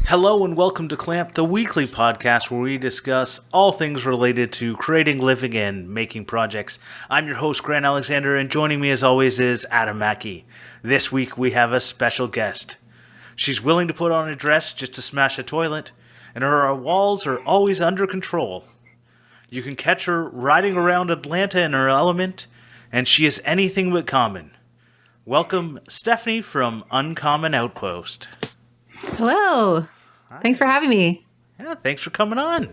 Hello and welcome to Clamp, the weekly podcast where we discuss all things related to creating, living, and making projects. I'm your host, Grant Alexander, and joining me as always is Adam Mackey. This week we have a special guest. She's willing to put on a dress just to smash a toilet, and her walls are always under control. You can catch her riding around Atlanta in her element, and she is anything but common. Welcome, Stephanie from Uncommon Outpost. Hello. Hi. Thanks for having me. Yeah, thanks for coming on.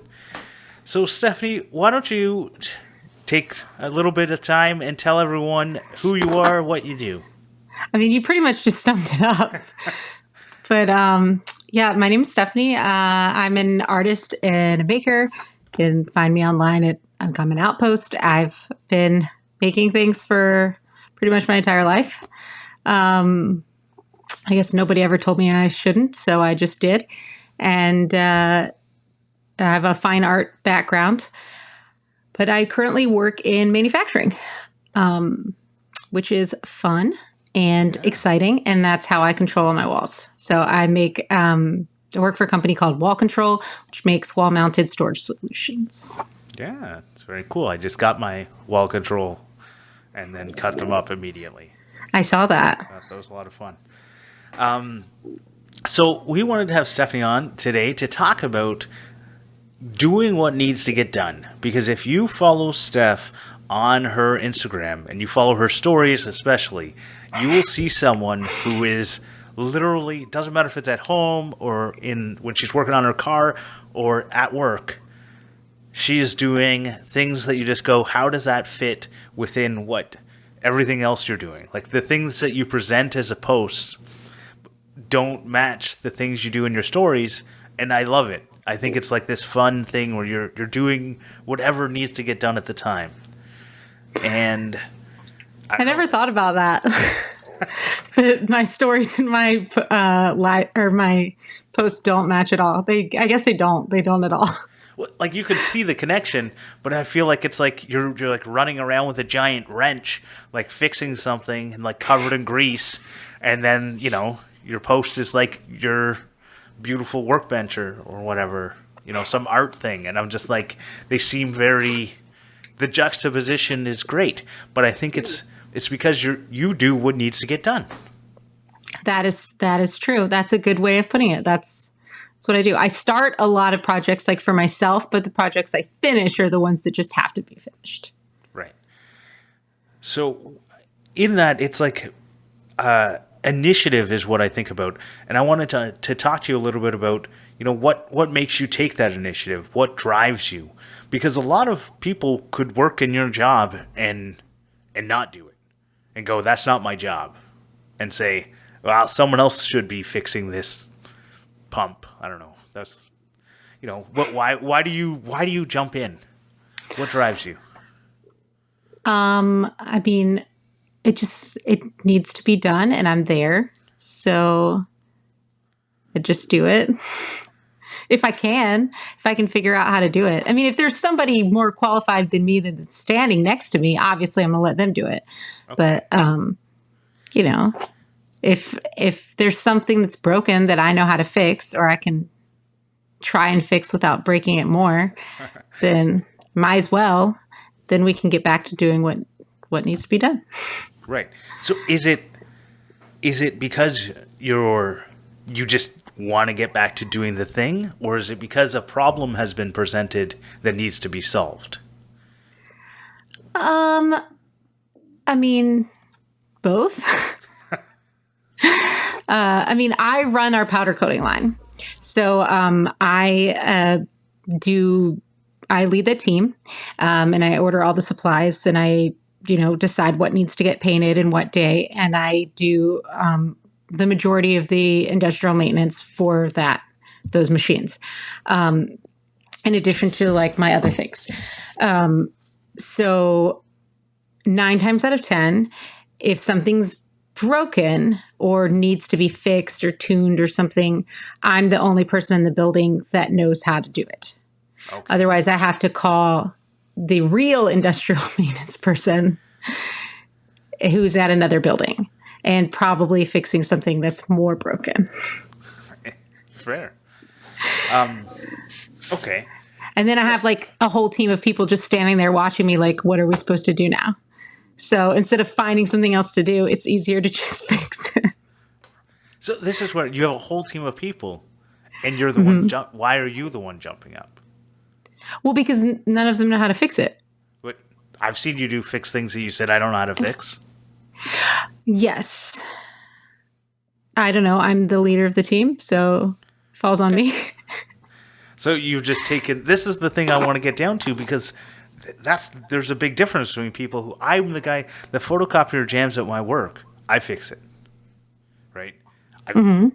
So, Stephanie, why don't you take a little bit of time and tell everyone who you are, what you do? I mean, you pretty much just summed it up. But yeah, my name is Stephanie. I'm an artist and a maker. You can find me online at Uncommon Outpost. I've been making things for pretty much my entire life. I guess nobody ever told me I shouldn't, so I just did. And I have a fine art background, but I currently work in manufacturing, which is fun and exciting, and that's how I control my walls. So I work for a company called Wall Control, which makes wall-mounted storage solutions. Yeah, it's very cool. I just got my wall control and then cut them up immediately. I saw that. That was a lot of fun. So we wanted to have Stephanie on today to talk about doing what needs to get done. Because if you follow Steph on her Instagram and you follow her stories especially, you will see someone who is literally, doesn't matter if it's at home or when she's working on her car or at work, she is doing things that you just go, how does that fit within what everything else you're doing? Like the things that you present as a post don't match the things you do in your stories, and I love it. I think it's like this fun thing where you're doing whatever needs to get done at the time. And I never thought about that. My stories and my my posts don't match at all. I guess they don't. They don't at all. Well, like you could see the connection, but I feel like it's like you're like running around with a giant wrench, like fixing something and like covered in grease, and then your post is like your beautiful workbench or whatever, some art thing. And I'm just like, they seem the juxtaposition is great, but I think it's because you do what needs to get done. That is true. That's a good way of putting it. That's what I do. I start a lot of projects like for myself, but the projects I finish are the ones that just have to be finished. Right. So in that, it's like, initiative is what I think about, and I wanted to talk to you a little bit about what makes you take that initiative, what drives you, because a lot of people could work in your job and not do it, and go, that's not my job, and say, well, someone else should be fixing this pump. I don't know. That's but why do you jump in? What drives you? I mean, it needs to be done, and I'm there. So I just do it. If I can figure out how to do it. I mean, if there's somebody more qualified than me that's standing next to me, obviously I'm going to let them do it. Okay. But, if there's something that's broken that I know how to fix, or I can try and fix without breaking it more, then might as well. Then we can get back to doing what needs to be done. Right. So is it because you just want to get back to doing the thing, or is it because a problem has been presented that needs to be solved? I mean, both. I run our powder coating line. So I lead the team, and I order all the supplies, and I decide what needs to get painted and what day. And I do the majority of the industrial maintenance for those machines, in addition to like my other things. So 9 times out of 10, if something's broken or needs to be fixed or tuned or something, I'm the only person in the building that knows how to do it. Okay. Otherwise, I have to call the real industrial maintenance person who's at another building and probably fixing something that's more broken. Fair. Okay. And then I have like a whole team of people just standing there watching me like, what are we supposed to do now? So instead of finding something else to do, it's easier to just fix it. So this is where you have a whole team of people, and you're the one. Why are you the one jumping up? Well, because none of them know how to fix it. What I've seen you do fix things that you said I don't know how to fix. Yes. I don't know. I'm the leader of the team, so it falls on me. So you've just taken. This is the thing I want to get down to, because there's a big difference between people who I'm the guy. The photocopier jams at my work. I fix it. Right.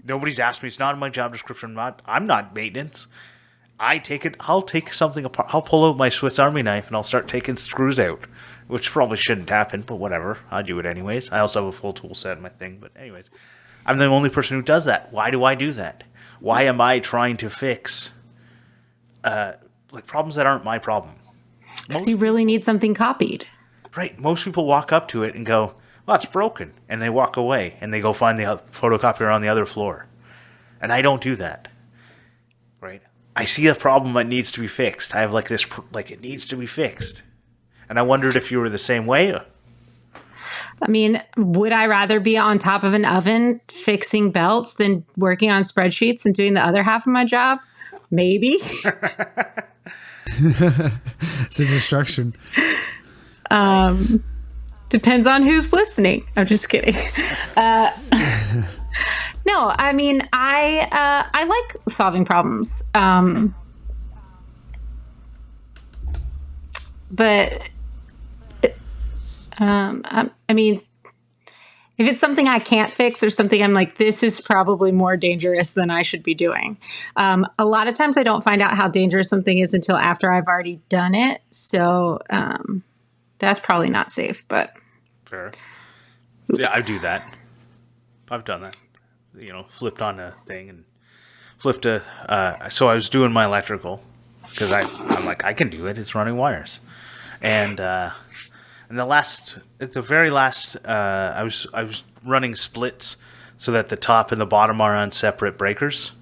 Nobody's asked me. It's not in my job description. I'm not maintenance. I take it. I'll take something apart. I'll pull out my Swiss Army knife and I'll start taking screws out, which probably shouldn't happen, but whatever. I do it anyways. I also have a full tool set in my thing, but anyways, I'm the only person who does that. Why do I do that? Why am I trying to fix like problems that aren't my problem? Because you really need something copied. Right. Most people walk up to it and go, well, it's broken. And they walk away and they go find the photocopier on the other floor. And I don't do that. Right. I see a problem that needs to be fixed. I have like this, like it needs to be fixed. And I wondered if you were the same way. I mean, would I rather be on top of an oven fixing belts than working on spreadsheets and doing the other half of my job? Maybe. It's a distraction. Depends on who's listening. I'm just kidding. No, I mean, I like solving problems. But I mean, if it's something I can't fix or something I'm like, this is probably more dangerous than I should be doing. A lot of times I don't find out how dangerous something is until after I've already done it. So that's probably not safe, but. Fair. Oops. Yeah, I do that. I've done that. You know, flipped on a thing and flipped a. So I was doing my electrical because I'm like, I can do it. It's running wires. And at the very last, I was running splits so that the top and the bottom are on separate breakers,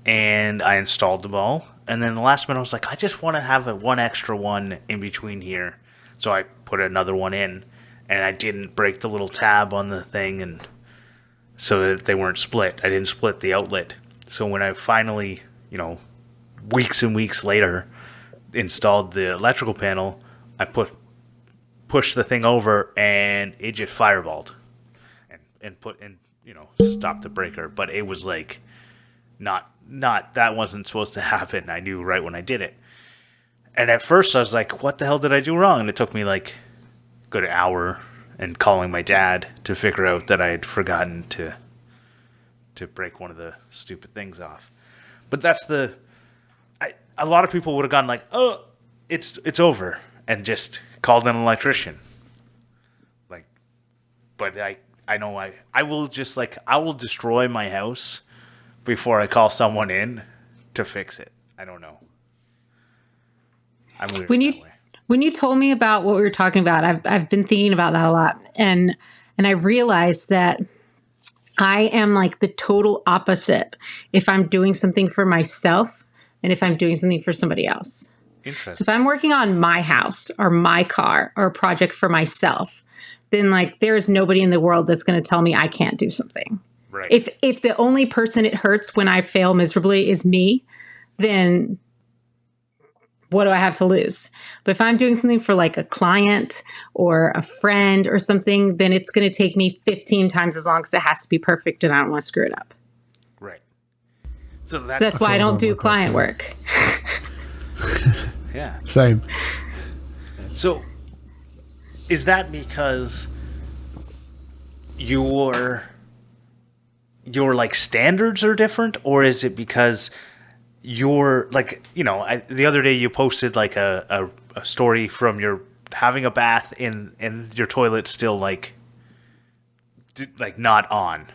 and I installed them all. And then the last minute, I was like, I just want to have one extra one in between here, so I put another one in, and I didn't break the little tab on the thing, and so that they weren't split. I didn't split the outlet. So when I finally, weeks and weeks later, installed the electrical panel, I pushed the thing over and it just fireballed and stopped the breaker. But it was like not that wasn't supposed to happen. I knew right when I did it. And at first I was like, what the hell did I do wrong? And it took me like a good hour and calling my dad to figure out that I had forgotten to break one of the stupid things off. But that's a lot of people would have gone like, oh, it's over, and just called an electrician. Like, but I know I will just I will destroy my house before I call someone in to fix it. I don't know. I'm weird that way. When you told me about what we were talking about, I've been thinking about that a lot, and I realized that I am like the total opposite if I'm doing something for myself and if I'm doing something for somebody else. Interesting. So if I'm working on my house or my car or a project for myself, then like there is nobody in the world that's going to tell me I can't do something. Right. If the only person it hurts when I fail miserably is me, then what do I have to lose? But if I'm doing something for like a client or a friend or something, then it's going to take me 15 times as long because it has to be perfect and I don't want to screw it up. Right. So that's why I don't do client work. Yeah. Same. So is that because your like standards are different, or is it because you're like, the other day you posted like a story from your having a bath in your toilet still like not on.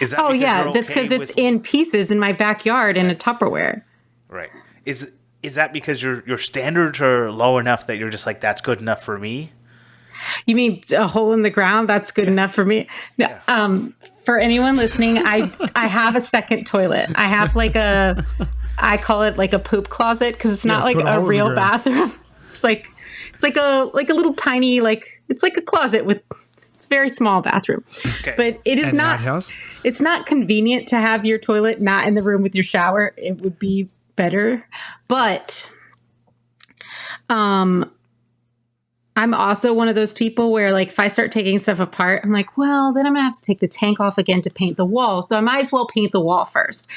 Is that that's because it's in pieces in my backyard in a Tupperware. Right. Is that because your standards are low enough that you're just like, that's good enough for me? You mean a hole in the ground? That's good enough for me. No, yeah. For anyone listening, I have a second toilet. I have like a I call it like a poop closet because it's not it's like got a a hole in the real ground. bathroom. It's like a little tiny it's like a closet with it's a very small bathroom. Okay. But it is And an not outhouse. it's not convenient to have your toilet not in the room with your shower. It would be better. But I'm also one of those people where, like, if I start taking stuff apart, I'm like, well, then I'm going to have to take the tank off again to paint the wall. So I might as well paint the wall first.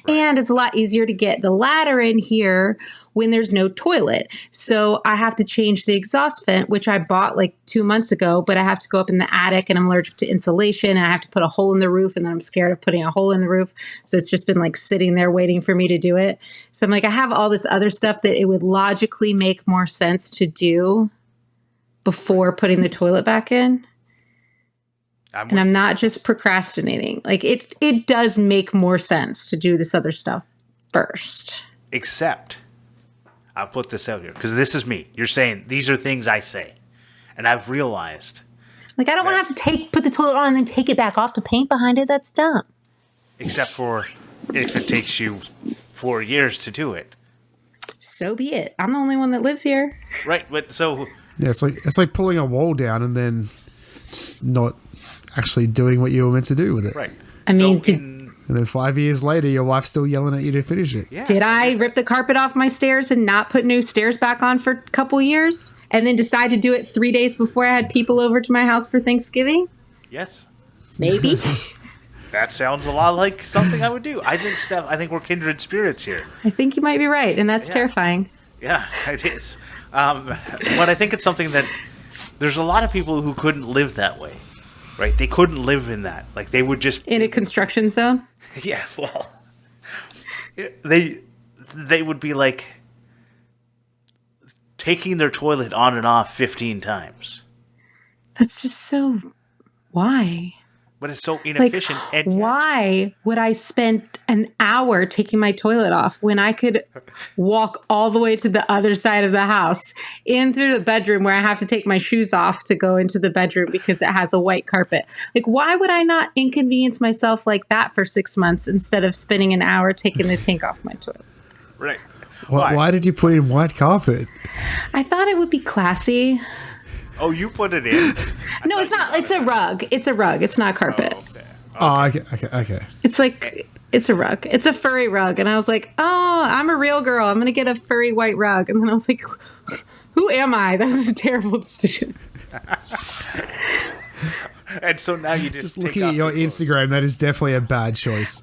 Right. And it's a lot easier to get the ladder in here when there's no toilet. So I have to change the exhaust vent, which I bought like 2 months ago, but I have to go up in the attic and I'm allergic to insulation and I have to put a hole in the roof and then I'm scared of putting a hole in the roof. So it's just been like sitting there waiting for me to do it. So I'm like, I have all this other stuff that it would logically make more sense to do before putting the toilet back in. I'm not just procrastinating. Like it does make more sense to do this other stuff first. Except, I'll put this out here, because this is me. You're saying these are things I say. And I've realized. Like, I don't want to have to put the toilet on and then take it back off to paint behind it. That's dumb. Except for if it takes you 4 years to do it. So be it. I'm the only one that lives here. Right, but so... Yeah, it's like pulling a wall down and then just not actually doing what you were meant to do with it. Right. I mean, and then 5 years later, your wife's still yelling at you to finish it. Yeah. Did I rip the carpet off my stairs and not put new stairs back on for a couple years, and then decide to do it 3 days before I had people over to my house for Thanksgiving? Yes. Maybe. That sounds a lot like something I would do. I think, Steph, we're kindred spirits here. I think you might be right, and that's Yeah. terrifying. Yeah, it is. But I think it's something that there's a lot of people who couldn't live that way, right? They couldn't live in that. Like, they would just... In a construction zone? Yeah, well... They would be, like, taking their toilet on and off 15 times. That's just so... Why? But it's so inefficient. Like, and why would I spend an hour taking my toilet off when I could walk all the way to the other side of the house in through the bedroom where I have to take my shoes off to go into the bedroom because it has a white carpet? Like, why would I not inconvenience myself like that for 6 months instead of spending an hour taking the tank off my toilet? Right. Why did you put in white carpet? I thought it would be classy. Oh, you put it in? No, it's not. It's a rug. It's a rug. It's not carpet. Oh, Okay. Oh, okay. It's like, it's a rug. It's a furry rug. And I was like, oh, I'm a real girl. I'm going to get a furry white rug. And then I was like, who am I? That was a terrible decision. And so now you just Looking at your Instagram, that is definitely a bad choice.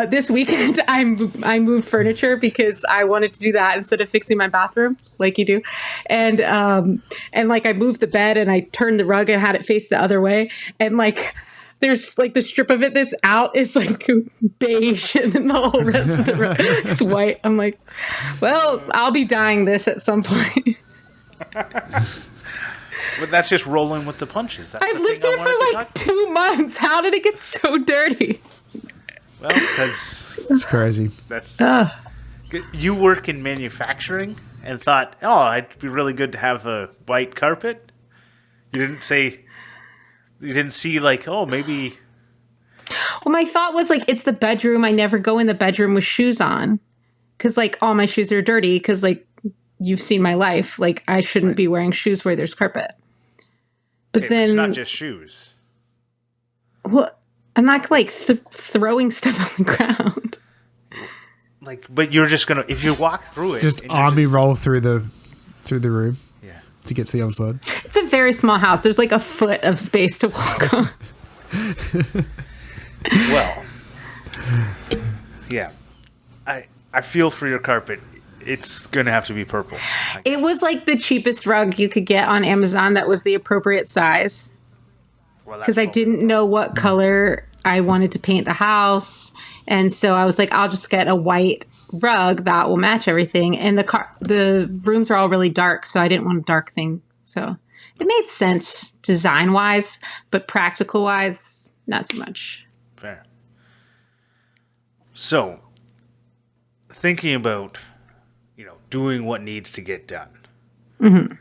This weekend, I moved furniture because I wanted to do that instead of fixing my bathroom like you do. And like I moved the bed and I turned the rug and had it face the other way. And like, there's like the strip of it that's out is like beige and then the whole rest of the rug is white. I'm like, well, I'll be dyeing this at some point. But that's just rolling with the punches. That's I've lived here for like 2 months. How did it get so dirty? Well, because It's crazy. that's you work in manufacturing and thought, oh, it'd be really good to have a white carpet. You didn't see like, oh, maybe. Well, my thought was like, it's the bedroom. I never go in the bedroom with shoes on because like all my shoes are dirty because like you've seen my life. Like I shouldn't be wearing shoes where there's carpet. But Okay, then it's not just shoes. Well, I'm not like throwing stuff on the ground. Like, but you're just gonna if you walk through it, Just and you're army roll through the room yeah. to get to the other side. It's a very small house. There's like a foot of space to walk on. Well, yeah, I feel for your carpet. It's gonna have to be purple. It was like the cheapest rug you could get on Amazon that was the appropriate size. Because I didn't know what color I wanted to paint the house. And so I was like, I'll just get a white rug that will match everything. And the rooms are all really dark, so I didn't want a dark thing. So it made sense design-wise, but practical-wise, not so much. Fair. So, thinking about, doing what needs to get done. Mm-hmm.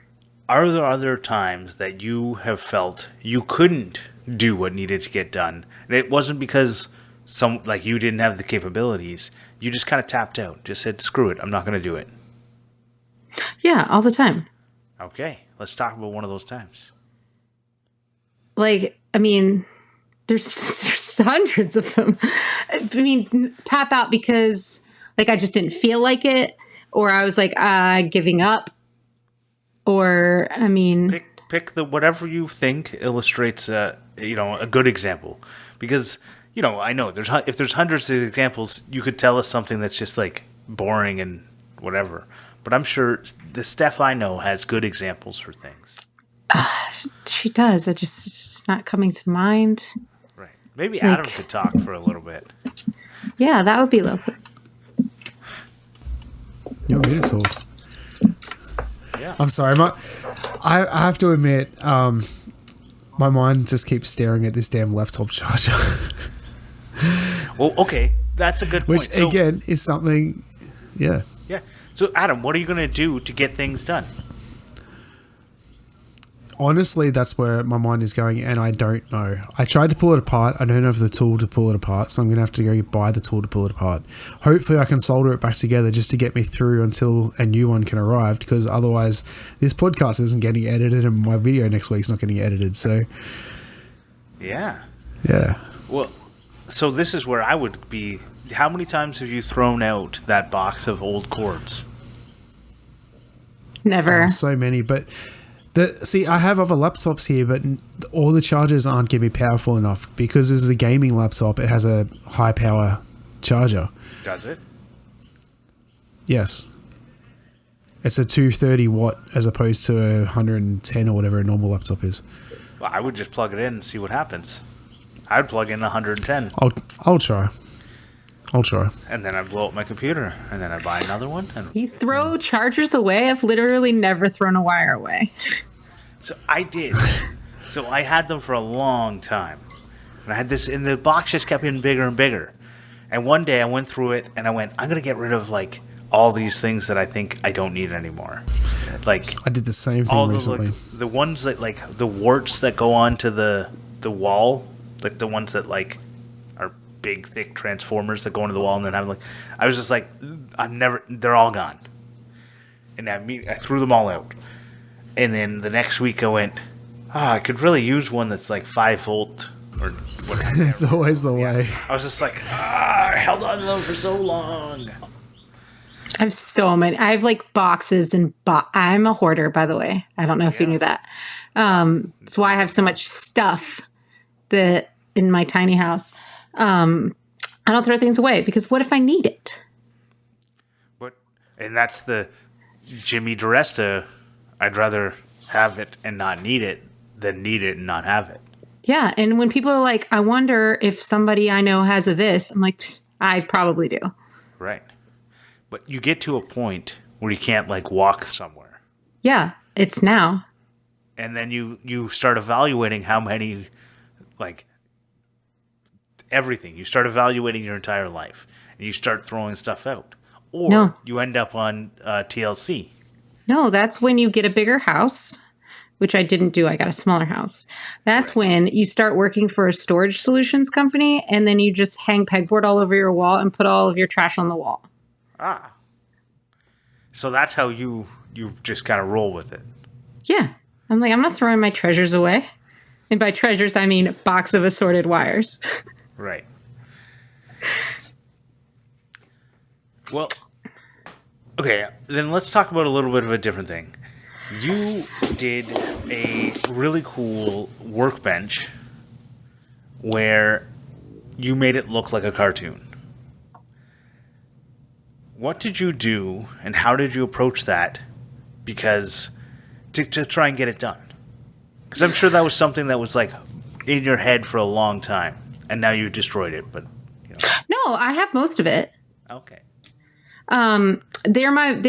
Are there other times that you have felt you couldn't do what needed to get done? And it wasn't because you didn't have the capabilities. you just kind of tapped out. Just said, screw it, I'm not going to do it. Yeah, all the time. Okay, let's talk about one of those times. Like, I mean, there's hundreds of them. I mean, tap out because like I just didn't feel like it, or I was like giving up, or I mean, Pick the whatever you think illustrates a good example, because I know if there's hundreds of examples, you could tell us something that's just like boring and whatever. But I'm sure the Steph I know has good examples for things. she does. It's not coming to mind. Right. Maybe Adam could talk for a little bit. Yeah, that would be lovely. You want me to talk? Yeah. I'm sorry. I have to admit, my mind just keeps staring at this damn laptop charger. Well, okay. That's a good point. Which, again, is something... Yeah. Yeah. So, Adam, what are you going to do to get things done? Honestly, that's where my mind is going, and I don't know. I tried to pull it apart. I don't have the tool to pull it apart, so I'm going to have to go buy the tool to pull it apart. Hopefully, I can solder it back together just to get me through until a new one can arrive, because otherwise, this podcast isn't getting edited, and my video next week's not getting edited, so... Yeah. Yeah. Well, so this is where I would be... How many times have you thrown out that box of old cords? Never. So many, but... See, I have other laptops here, but all the chargers aren't going to be powerful enough because this is a gaming laptop. It has a high power charger. Does it? Yes. It's a 230 watt as opposed to a 110 or whatever a normal laptop is. Well, I would just plug it in and see what happens. I would plug in 110. I'll try. And then I blow up my computer, and then I buy another one. And You throw chargers away? I've literally never thrown a wire away. so I did. So I had them for a long time. And I had this, and the box just kept getting bigger and bigger. And one day I went through it, and I went, I'm going to get rid of, like, all these things that I think I don't need anymore. Like, I did the same thing recently. Like, the ones that, like, the warts that go onto the wall, like the ones that, like, are big, thick transformers that go into the wall, and then I was just like, they're all gone. And I threw them all out. And then the next week I went, I could really use one that's like 5 volt or whatever. It's always the way. I was just like, I held on to them for so long. I have so many. I have like boxes and I'm a hoarder, by the way. I don't know if you knew that. That's why I have so much stuff that in my tiny house. I don't throw things away because what if I need it? And that's the Jimmy DiResta. I'd rather have it and not need it than need it and not have it. Yeah. And when people are like, I wonder if somebody I know has this, I'm like, I probably do. Right. But you get to a point where you can't like walk somewhere. Yeah. It's now. And then you start evaluating how many, like, everything. You start evaluating your entire life. And you start throwing stuff out. Or you end up on TLC. No, that's when you get a bigger house, which I didn't do. I got a smaller house. That's when you start working for a storage solutions company, and then you just hang pegboard all over your wall and put all of your trash on the wall. Ah. So that's how you just kind of roll with it. Yeah. I'm like, I'm not throwing my treasures away. And by treasures, I mean a box of assorted wires. Right. Well, okay, then let's talk about a little bit of a different thing. You did a really cool workbench where you made it look like a cartoon. What did you do, and how did you approach that? Because to try and get it done. Because I'm sure that was something that was like in your head for a long time, and now you destroyed it. But No, I have most of it. Okay. They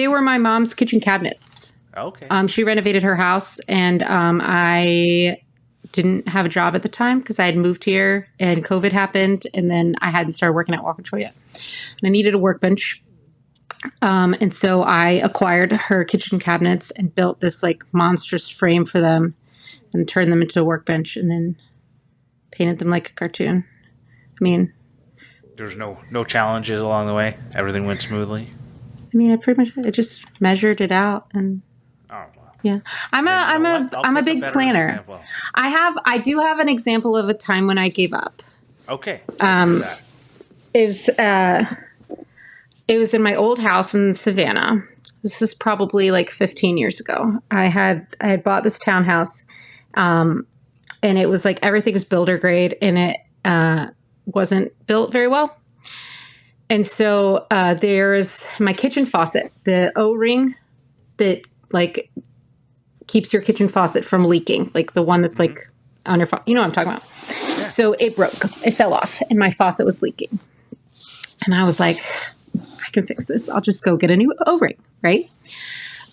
were my mom's kitchen cabinets. Okay. She renovated her house, and I didn't have a job at the time because I had moved here and COVID happened, and then I hadn't started working at Walk Control yet. And I needed a workbench. And so I acquired her kitchen cabinets and built this like monstrous frame for them and turned them into a workbench and then painted them like a cartoon. I mean, There's no challenges along the way. Everything went smoothly. I mean, I just measured it out, and Oh, well. yeah, I'm a big planner. Example. I do have an example of a time when I gave up. Okay. Let's do that. It was in my old house in Savannah. This is probably like 15 years ago. I had bought this townhouse, and it was like everything was builder grade, and it wasn't built very well. And so there's my kitchen faucet, the O-ring that like keeps your kitchen faucet from leaking, like the one that's like on your you know what I'm talking about. Yeah. So it broke, it fell off, and my faucet was leaking. And I was like, I can fix this. I'll just go get a new O-ring, right?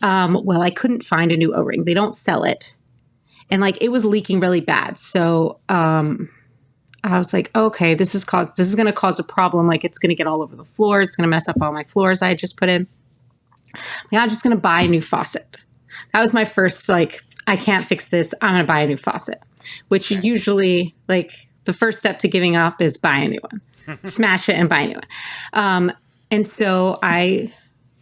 Well, I couldn't find a new O-ring. They don't sell it. And like it was leaking really bad. So I was like, okay, this is going to cause a problem. Like it's going to get all over the floor. It's going to mess up all my floors I had just put in. Yeah, I'm just going to buy a new faucet. That was my first, like, I can't fix this. I'm going to buy a new faucet, which usually, like, the first step to giving up is buy a new one. Smash it and buy a new one. And so I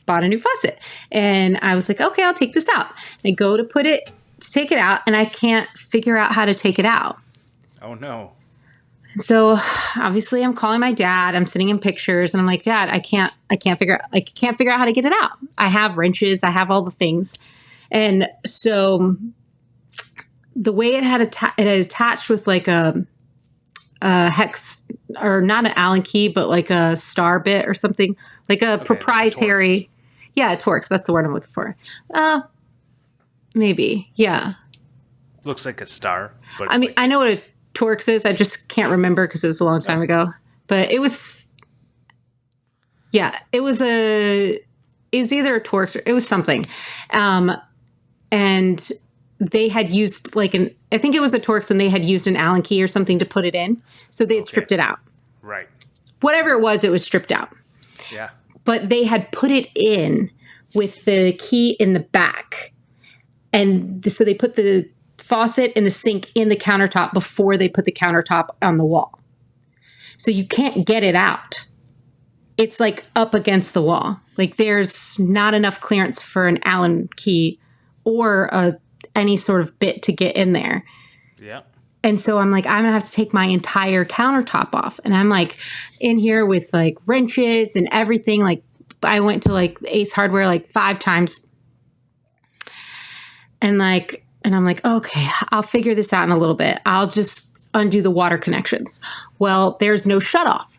bought a new faucet, and I was like, okay, I'll take this out. And I go to take it out, and I can't figure out how to take it out. Oh, no. So obviously I'm calling my dad. I'm sending him pictures, and I'm like, Dad, I can't figure out how to get it out. I have wrenches. I have all the things. And so the way it had attached with like a hex, or not an Allen key, but like a star bit or something, like a proprietary. Yeah, Torx. That's the word I'm looking for. Maybe. Yeah. Looks like a star. But I mean, I know what a Torx is. I just can't remember because it was a long time ago. But it was, it was either a Torx or it was something. And they had used I think it was a Torx, and they had used an Allen key or something to put it in. So they had stripped it out. Right. Whatever it was stripped out. Yeah. But they had put it in with the key in the back. And so they put the faucet and the sink in the countertop before they put the countertop on the wall. So you can't get it out. It's like up against the wall. Like there's not enough clearance for an Allen key or any sort of bit to get in there. Yeah. And so I'm like, I'm going to have to take my entire countertop off. And I'm like in here with like wrenches and everything. Like I went to like Ace Hardware like 5 times. And I'm like, okay, I'll figure this out in a little bit. I'll just undo the water connections. Well, there's no shutoff.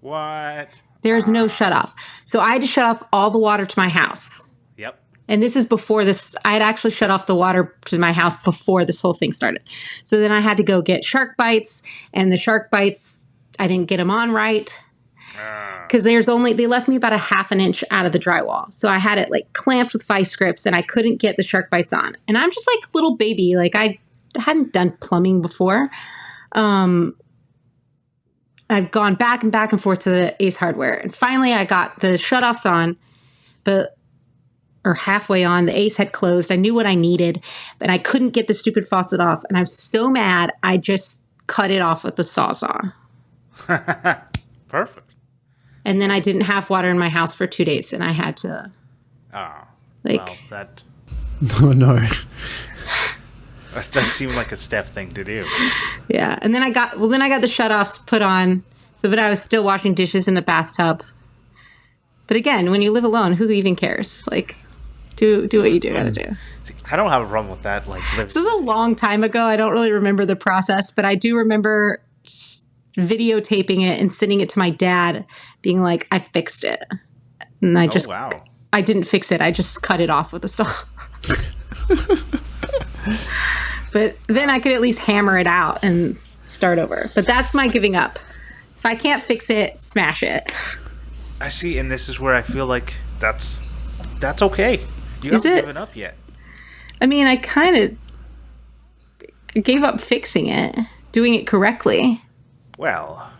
What? There's no shutoff. So I had to shut off all the water to my house. Yep. And this is before this. I had actually shut off the water to my house before this whole thing started. So then I had to go get shark bites. And the shark bites, I didn't get them on right. Because they left me about a half an inch out of the drywall. So I had it like clamped with vice grips, and I couldn't get the shark bites on. And I'm just like little baby. Like I hadn't done plumbing before. I've gone back and forth to the Ace Hardware. And finally I got the shutoffs on, or halfway on. The Ace had closed. I knew what I needed, but I couldn't get the stupid faucet off. And I was so mad, I just cut it off with the Sawzall. Perfect. And then I didn't have water in my house for 2 days, and I had to, well, that... Oh, no. That does seem like a Steph thing to do. Yeah. And then I got the shutoffs put on, but I was still washing dishes in the bathtub. But again, when you live alone, who even cares? Like, do what you gotta do. See, I don't have a problem with that. Like, this is a long time ago. I don't really remember the process, but I do remember videotaping it and sending it to my dad, being like, I fixed it. And I didn't fix it. I just cut it off with a saw. But then I could at least hammer it out and start over. But that's my giving up. If I can't fix it, smash it. I see, and this is where I feel like that's okay. You haven't given up yet. I mean, I kind of gave up fixing it, doing it correctly. Well,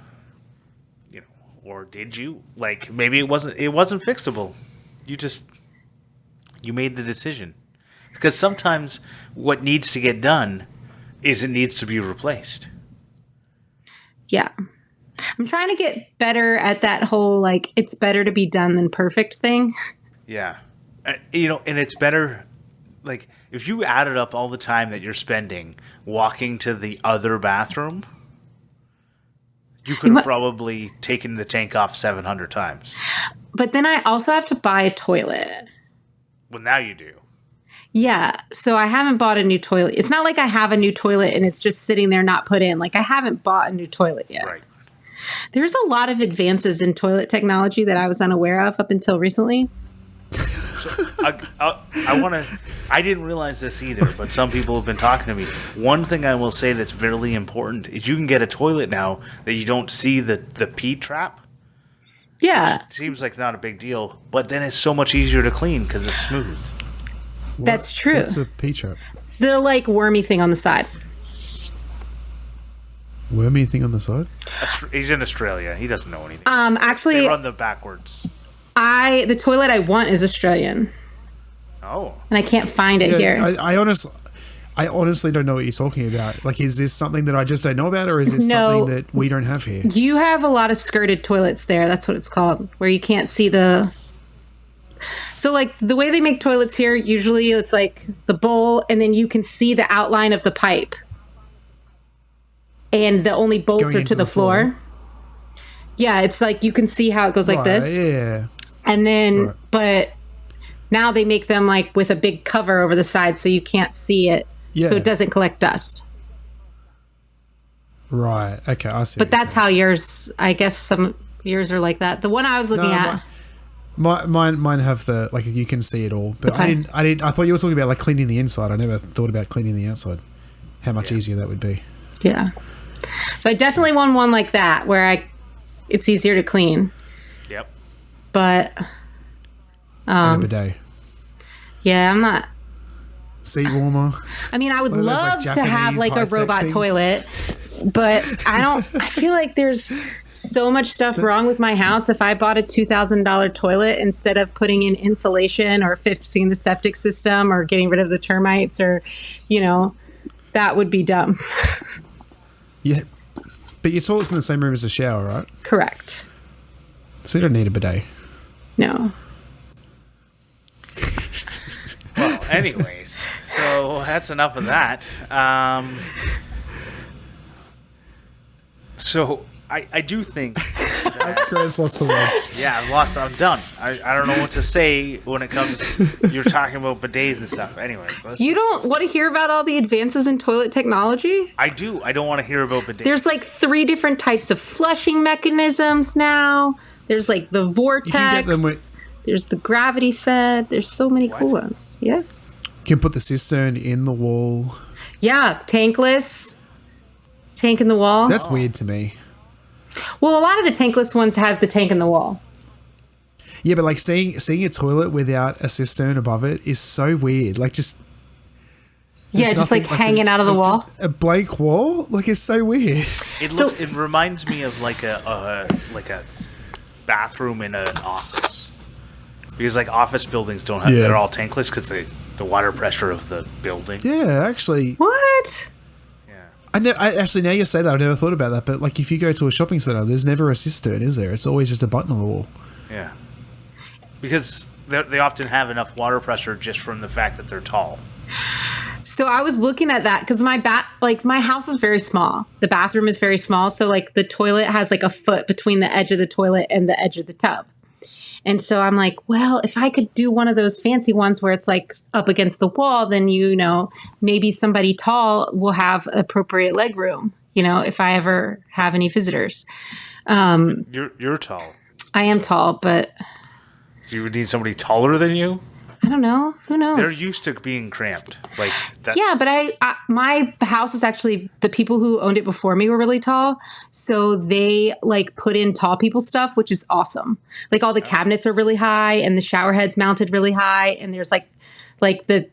or did you? Like, maybe it wasn't fixable. You made the decision. Because sometimes what needs to get done is it needs to be replaced. Yeah. I'm trying to get better at that whole, like, it's better to be done than perfect thing. Yeah. And it's better, like, if you added up all the time that you're spending walking to the other bathroom, you could have probably taken the tank off 700 times. But then I also have to buy a toilet. Well, now you do. Yeah. So I haven't bought a new toilet. It's not like I have a new toilet and it's just sitting there not put in. Like, I haven't bought a new toilet yet. Right. There's a lot of advances in toilet technology that I was unaware of up until recently. So I didn't realize this either, but some people have been talking to me. One thing I will say that's very important is you can get a toilet now that you don't see the pee trap. Yeah. It seems like not a big deal, but then it's so much easier to clean because it's smooth. That's true. What's a pea trap? The, like, wormy thing on the side. Wormy thing on the side? He's in Australia. He doesn't know anything. Actually, They run them backwards. the toilet I want is Australian. Oh. And I can't find it here. I honestly don't know what you're talking about. Like, is this something that I just don't know about, or is this something that we don't have here? You have a lot of skirted toilets there. That's what it's called, where you can't see the... So, like, the way they make toilets here, usually it's like the bowl, and then you can see the outline of the pipe. And the only bolts Going are to the floor. Yeah, it's like you can see how it goes like this. Yeah. And then, but now they make them, like, with a big cover over the side so you can't see it. Yeah. So it doesn't collect dust. Right. Okay, I see. But that's how yours, I guess some yours are like that. The one I was looking at... Mine have the, like, you can see it all, but Okay. I thought you were talking about, like, cleaning the inside. I never thought about cleaning the outside. How much easier that would be. Yeah. So I definitely want one like that where it's easier to clean. Yep. But And a bidet. yeah, I'm not... Seat warmer. I mean, I would One of those, love like, to have, like, a Japanese robot high-tech toilet, but I feel like there's so much stuff wrong with my house. If I bought a $2,000 toilet instead of putting in insulation or fixing the septic system or getting rid of the termites or, that would be dumb. Yeah. But your toilet's in the same room as the shower, right? Correct. So you don't need a bidet. No. Well, anyways, so that's enough of that. So I do think that, Grace lost for words. yeah, I'm done. I don't know what to say when it comes. You're talking about bidets and stuff. Anyways, You don't want to hear about all the advances in toilet technology? I do. I don't want to hear about bidets. There's like 3 different types of flushing mechanisms now. There's like the vortex. them with- There's the gravity fed. There's so many cool ones. Yeah. You can put the cistern in the wall. Yeah. Tankless. Tank in the wall. That's weird to me. Well, a lot of the tankless ones have the tank in the wall. Yeah, but like seeing a toilet without a cistern above it is so weird. Like just Yeah, just like hanging out of the wall. just a blank wall. Like it's so weird. It reminds me of like a bathroom in an office, because like office buildings don't have they're all tankless because the water pressure of the building. Yeah, actually. What? I actually, now you say that, I've never thought about that. But like, if you go to a shopping center, there's never a cistern, is there? It's always just a button on the wall. Yeah, because they often have enough water pressure just from the fact that they're tall. So I was looking at that because my house is very small. The bathroom is very small, so like the toilet has like a foot between the edge of the toilet and the edge of the tub. And so I'm like, well, if I could do one of those fancy ones where it's like up against the wall, then, maybe somebody tall will have appropriate leg room, if I ever have any visitors. You're tall. I am tall, but... So you would need somebody taller than you? I don't know. Who knows? They're used to being cramped. Like that's... Yeah, but my house is actually, the people who owned it before me were really tall. So they like put in tall people stuff, which is awesome. Like all the cabinets are really high and the shower head's mounted really high. And there's like the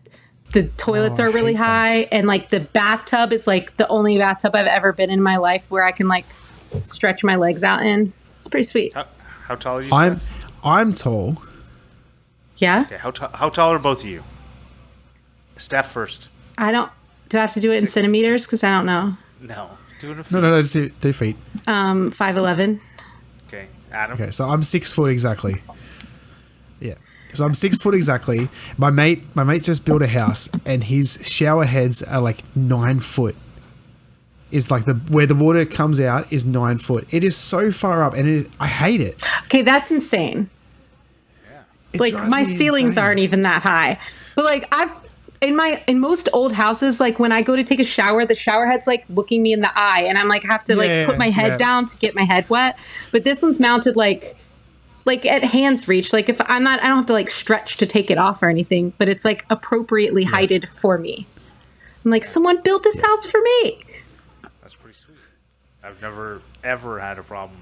toilets are really high. And like the bathtub is like the only bathtub I've ever been in my life where I can like stretch my legs out in. It's pretty sweet. How tall are you? I'm tall. Yeah. Okay, how tall are both of you? Steph first. Do I have to do it in centimeters? Because I don't know. No. Do it in feet. No, just 2 feet. 5'11". Okay, Adam. Okay, so I'm 6 foot exactly. Yeah. So I'm 6 foot exactly. My mate just built a house, and his shower heads are like 9 foot. Is like where the water comes out is 9 foot. It is so far up, and I hate it. Okay, that's insane. It Like drives my me ceilings insane. aren't even that high. But like in most old houses, like when I go to take a shower, the shower head's like looking me in the eye, and I'm like have to like put my head down to get my head wet. But this one's mounted like at hand's reach. Like if I don't have to like stretch to take it off or anything, but it's like appropriately heighted for me. I'm like, someone built this house for me. That's pretty sweet. I've never ever had a problem.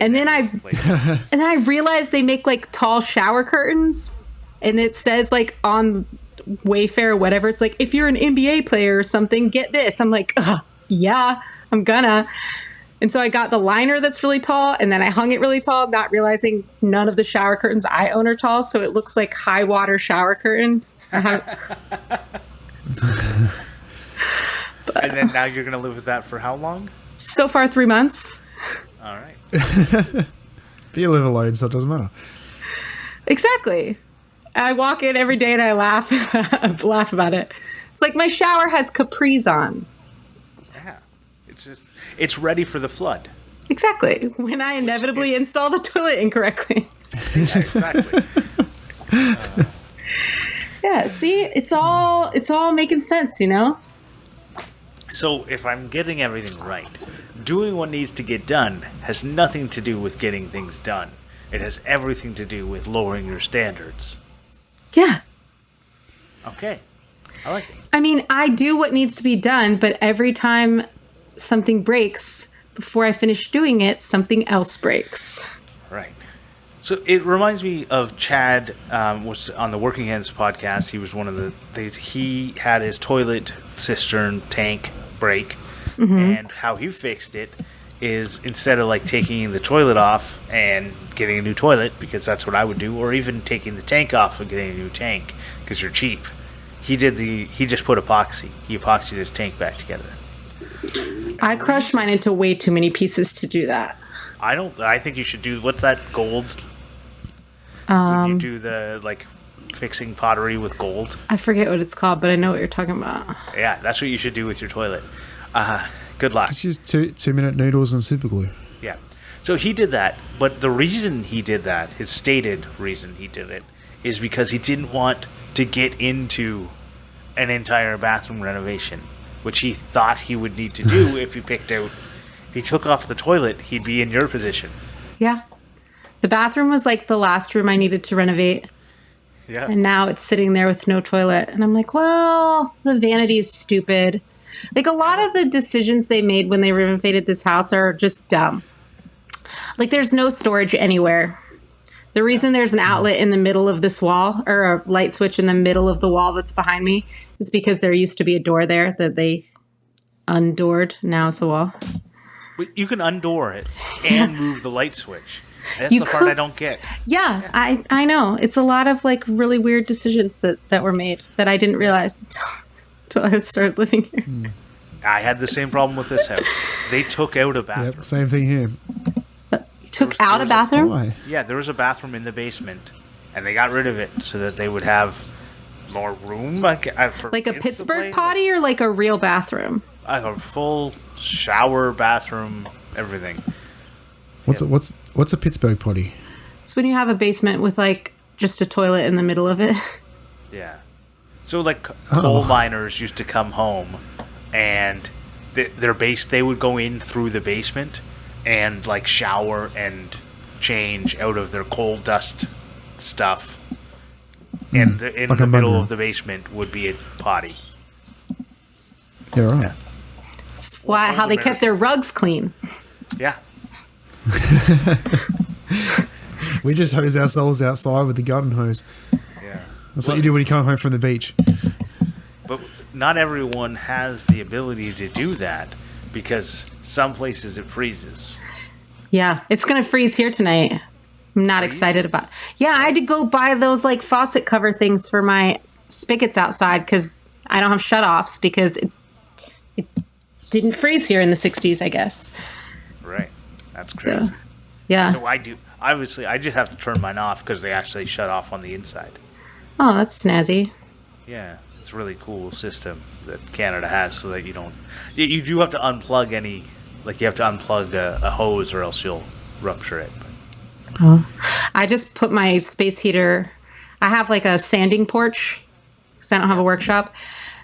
And then I realized they make like tall shower curtains, and it says like on Wayfair or whatever, it's like, if you're an NBA player or something, get this. I'm like, yeah, I'm gonna. And so I got the liner that's really tall, and then I hung it really tall, not realizing none of the shower curtains I own are tall, so it looks like high water shower curtain. And then now you're gonna live with that for how long? So far, 3 months. All right. But you live alone, so it doesn't matter. Exactly. I walk in every day and I laugh about it. It's like my shower has capris on. Yeah. It's ready for the flood. Exactly. When I inevitably install the toilet incorrectly. Yeah, exactly. Yeah, see, it's all making sense, you know? So if I'm getting everything right, doing what needs to get done has nothing to do with getting things done. It has everything to do with lowering your standards. Yeah. Okay. I like it. I mean, I do what needs to be done, but every time something breaks, before I finish doing it, something else breaks. Right. So it reminds me of Chad, was on the Working Hands podcast. He was one of he had his toilet cistern tank break, and how he fixed it is instead of like taking the toilet off and getting a new toilet, because that's what I would do, or even taking the tank off and getting a new tank because you're cheap. He just put epoxy. He epoxied his tank back together. I crushed mine into way too many pieces to do that. I think you should do, what's that gold? When you do the like fixing pottery with gold. I forget what it's called, but I know what you're talking about. Yeah, that's what you should do with your toilet. Good luck. Just use 2-minute noodles and super glue. Yeah. So he did that, but the reason he did that, his stated reason he did it, is because he didn't want to get into an entire bathroom renovation, which he thought he would need to do if he took off the toilet, he'd be in your position. Yeah. The bathroom was like the last room I needed to renovate. Yeah. And now it's sitting there with no toilet. And I'm like, well, the vanity is stupid. Like a lot of the decisions they made when they renovated this house are just dumb. Like there's no storage anywhere. The reason there's an outlet in the middle of this wall, or a light switch in the middle of the wall that's behind me, is because there used to be a door there that they undoored. Now it's a wall. But you can undoor it and move the light switch. That's You the part could- I don't get. Yeah, I know. It's a lot of like really weird decisions that were made that I didn't realize until I started living here. I had the same problem with this house. They took out a bathroom. Yep, same thing here. You took out a bathroom? Why? Yeah, there was a bathroom in the basement, and they got rid of it so that they would have more room. Like a kids to play. Pittsburgh potty or like a real bathroom? Like a full shower, bathroom, everything. What's a Pittsburgh potty? It's when you have a basement with like just a toilet in the middle of it. Yeah. So like coal miners used to come home, and they would go in through the basement and like shower and change out of their coal dust stuff. And in like the a middle mudroom. of the basement would be a potty. Yeah, right. It's how they kept their rugs clean. Yeah. We just hose ourselves outside with the garden hose. Yeah. That's what you do when you come home from the beach. But not everyone has the ability to do that, because some places it freezes. Yeah, it's going to freeze here tonight. I'm not excited about it. Yeah, I had to go buy those like faucet cover things for my spigots outside because I don't have shutoffs because it didn't freeze here in the 60s, I guess. Right. That's crazy. So, yeah. So I do. Obviously, I just have to turn mine off because they actually shut off on the inside. Oh, that's snazzy. Yeah, it's a really cool system that Canada has, so that you don't. You do have to unplug any, like you have to unplug a hose, or else you'll rupture it. Oh, I just put my space heater. I have like a sanding porch because I don't have a workshop.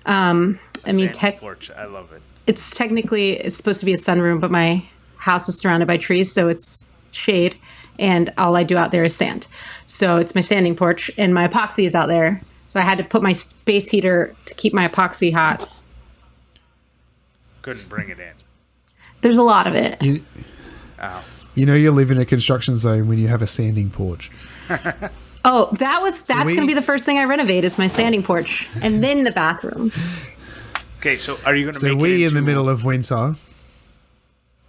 Porch, I love it. It's supposed to be a sunroom, but my house is surrounded by trees, so it's shade, and all I do out there is sand. So it's my sanding porch, and my epoxy is out there. So I had to put my space heater to keep my epoxy hot. Couldn't bring it in. There's a lot of it. You know you live in a construction zone when you have a sanding porch. Oh, that's going to be the first thing I renovate is my sanding porch, and then the bathroom. Okay, so are you going to make it in the middle of winter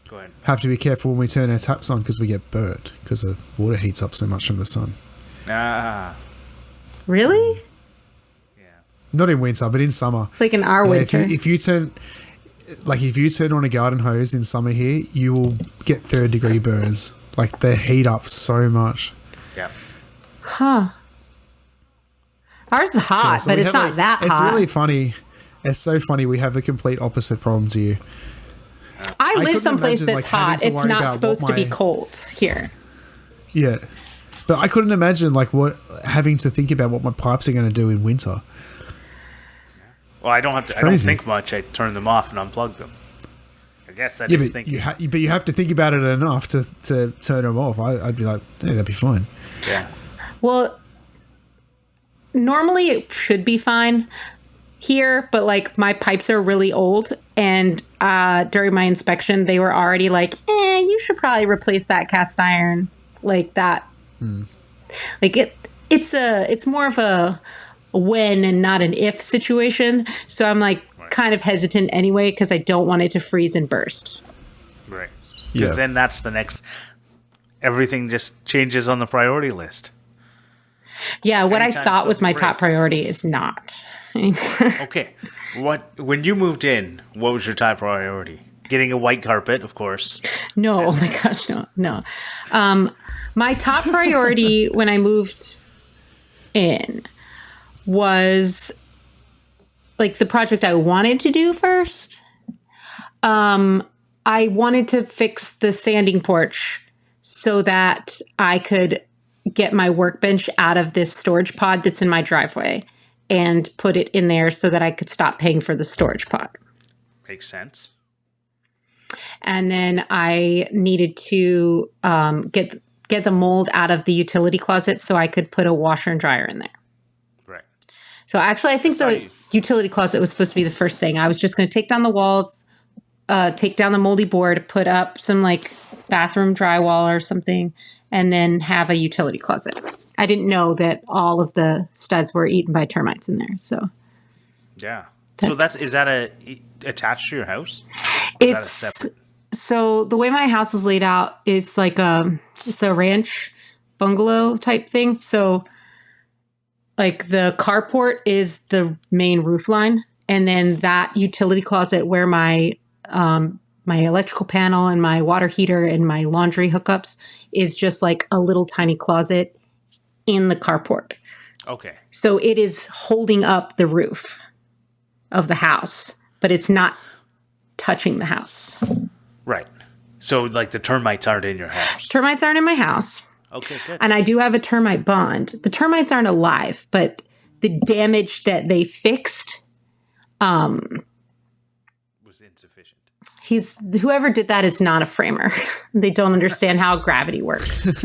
Go ahead. have to be careful when we turn our taps on because we get burnt because the water heats up so much from the sun. Really? Yeah. Not in winter, but in summer. Like in our winter. If you turn on a garden hose in summer here, you will get 3rd-degree burns. Like they heat up so much. Yeah. Huh. Ours is hot, but it's not that hot. It's really funny. It's so funny. We have the complete opposite problem to you. I live couldn't someplace imagine, that's having hot. to It's worry not about supposed what to be my- cold here. Yeah. But I couldn't imagine having to think about what my pipes are going to do in winter. Well, I don't have to. I don't think much. I turn them off and unplug them. I guess that is thinking. But you have to think about it enough to turn them off. I'd be like, hey, that'd be fine. Yeah. Well, normally it should be fine here, but like my pipes are really old, and during my inspection, they were already like, you should probably replace that cast iron, like that. Like it's more of a when and not an if situation. So I'm like kind of hesitant anyway because I don't want it to freeze and burst. Right. Because then that's the next. Everything just changes on the priority list. Yeah, what Anytime I thought was my something top breaks. priority is not anymore. Okay. When you moved in, what was your top priority? Getting a white carpet, of course. No, oh my gosh, no. My top priority when I moved in was like the project I wanted to do first. I wanted to fix the sanding porch so that I could get my workbench out of this storage pod that's in my driveway and put it in there so that I could stop paying for the storage pod. Makes sense. And then I needed to get the mold out of the utility closet so I could put a washer and dryer in there. Right. So actually, I think the utility closet was supposed to be the first thing. I was just going to take down the walls, take down the moldy board, put up some like bathroom drywall or something, and then have a utility closet. I didn't know that all of the studs were eaten by termites in there. So yeah. So is that attached to your house? So the way my house is laid out is like it's a ranch bungalow type thing. So like the carport is the main roof line, and then that utility closet where my electrical panel and my water heater and my laundry hookups is just like a little tiny closet in the carport. Okay. So it is holding up the roof of the house, but it's not touching the house. Right. So like the termites aren't in your house. Termites aren't in my house. Okay, good. And I do have a termite bond. The termites aren't alive, but the damage that they fixed was insufficient. Whoever did that is not a framer. They don't understand how gravity works.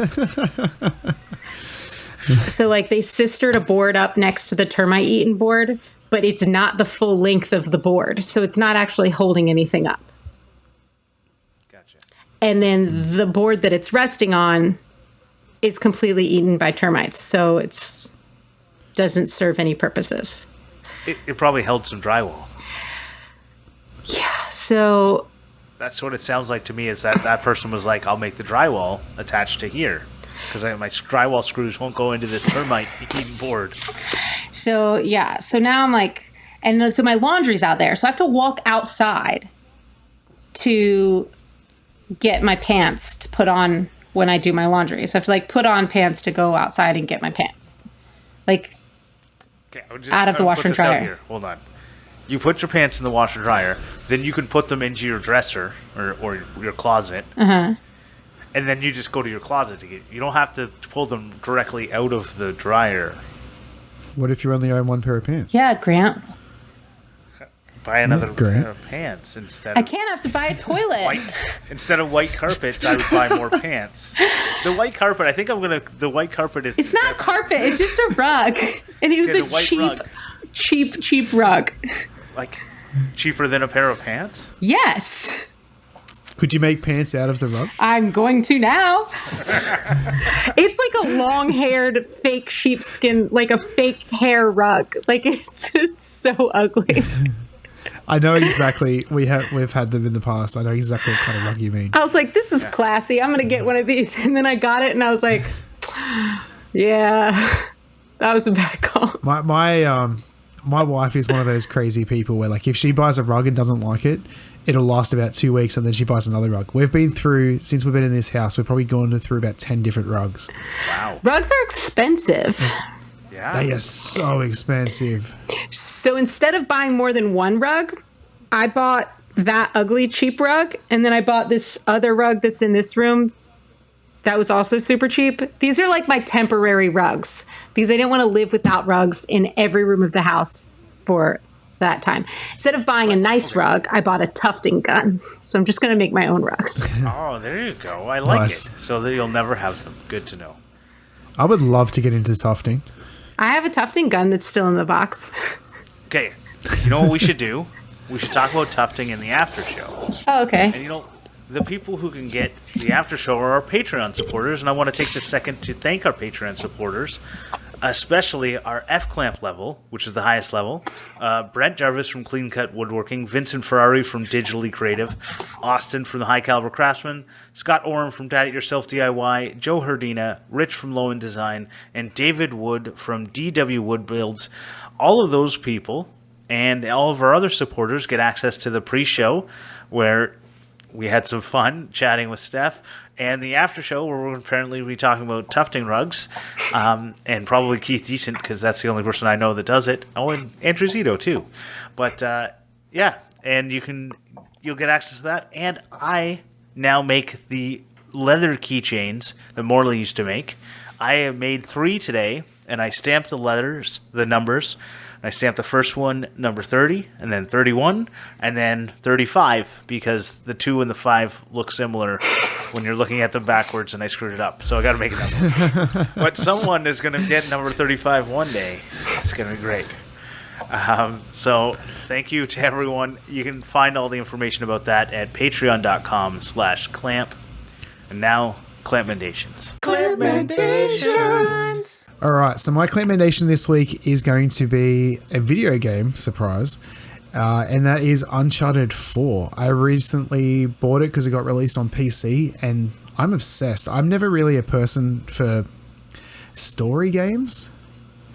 So like they sistered a board up next to the termite eaten board, but it's not the full length of the board. So it's not actually holding anything up. Gotcha. And then the board that it's resting on is completely eaten by termites. So it doesn't serve any purposes. It probably held some drywall. Yeah. So That's what it sounds like to me, is that person was like, I'll make the drywall attached to here, because my drywall screws won't go into this termite eaten board. So, yeah. So now I'm like, and so my laundry's out there. So I have to walk outside to get my pants to put on when I do my laundry. So I have to like put on pants to go outside and get my pants. Like out of the washer and dryer. Hold on. You put your pants in the washer and dryer, then you can put them into your dresser or your closet. Uh-huh. And then you just go to your closet to get. You don't have to pull them directly out of the dryer. What if you only own one pair of pants? Yeah, Grant. Buy another pair of pants instead. I can't have to buy a toilet. Instead of white carpets, I would buy more pants. The white carpet, I think I'm gonna. The white carpet is. It's not carpet. It's just a rug, and it was a cheap rug. Like cheaper than a pair of pants? Yes. Could you make pants out of the rug? I'm going to now. It's like a long-haired fake sheepskin, like a fake hair rug. Like it's so ugly. I know exactly. We've had them in the past. I know exactly what kind of rug you mean. I was like, this is classy. I'm going to get one of these. And then I got it and I was like, yeah, that was a bad call. My wife is one of those crazy people where, like, if she buys a rug and doesn't like it, it'll last about 2 weeks and then she buys another rug. We've been through, since we've been in this house, we've probably gone through about 10 different rugs. Wow. Rugs are expensive. Yeah. They are so expensive. So instead of buying more than one rug, I bought that ugly cheap rug. And then I bought this other rug that's in this room that was also super cheap. These are like my temporary rugs because I didn't want to live without rugs in every room of the house for that time. Instead of buying a nice rug, I bought a tufting gun. So I'm just going to make my own rugs. Oh, there you go. I like it. So that you'll never have them. Good to know. I would love to get into tufting. I have a tufting gun that's still in the box. Okay. You know what we should do? We should talk about tufting in the after show. Oh, okay. And you know, the people who can get the after show are our Patreon supporters, and I want to take this second to thank our Patreon supporters, especially our F-Clamp level, which is the highest level, Brent Jarvis from Clean Cut Woodworking, Vincent Ferrari from Digitally Creative, Austin from the High Caliber Craftsman, Scott Oram from Dad It Yourself DIY, Joe Herdina, Rich from Low End Design, and David Wood from DW Wood Builds. All of those people and all of our other supporters get access to the pre-show where we had some fun chatting with Steph, and the after show where we're apparently be talking about tufting rugs, and probably Keith Decent because that's the only person I know that does it. Oh, and Andrew Zito too. But yeah, and you'll get access to that. And I now make the leather keychains that Morley used to make. I have made 3 today, and I stamped the numbers. I stamped the first one number 30, and then 31, and then 35, because the 2 and the 5 look similar when you're looking at them backwards, and I screwed it up. So I got to make another one. But someone is going to get number 35 one day. It's going to be great. So thank you to everyone. You can find all the information about that at patreon.com/clamp. And now, Clampmendations. Clampmendations! All right, so my Clampmendation this week is going to be a video game, surprise, and that is Uncharted 4. I recently bought it because it got released on PC, and I'm obsessed. I'm never really a person for story games,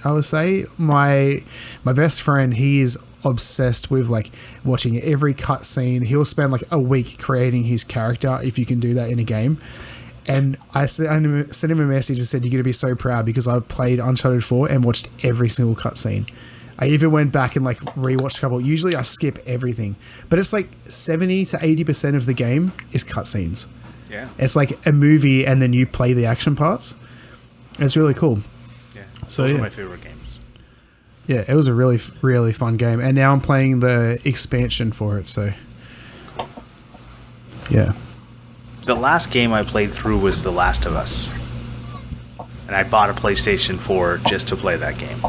I would say. My best friend, he is obsessed with like watching every cutscene. He'll spend like a week creating his character, if you can do that in a game. And I sent him a message and said, you're going to be so proud because I played Uncharted 4 and watched every single cutscene. I even went back and like rewatched a couple. Usually I skip everything, but it's like 70 to 80% of the game is cutscenes. Yeah. It's like a movie and then you play the action parts. It's really cool. Yeah. So Those are my favorite games. Yeah, it was a really, really fun game. And now I'm playing the expansion for it. So yeah. The last game I played through was The Last of Us. And I bought a PlayStation 4 just to play that game.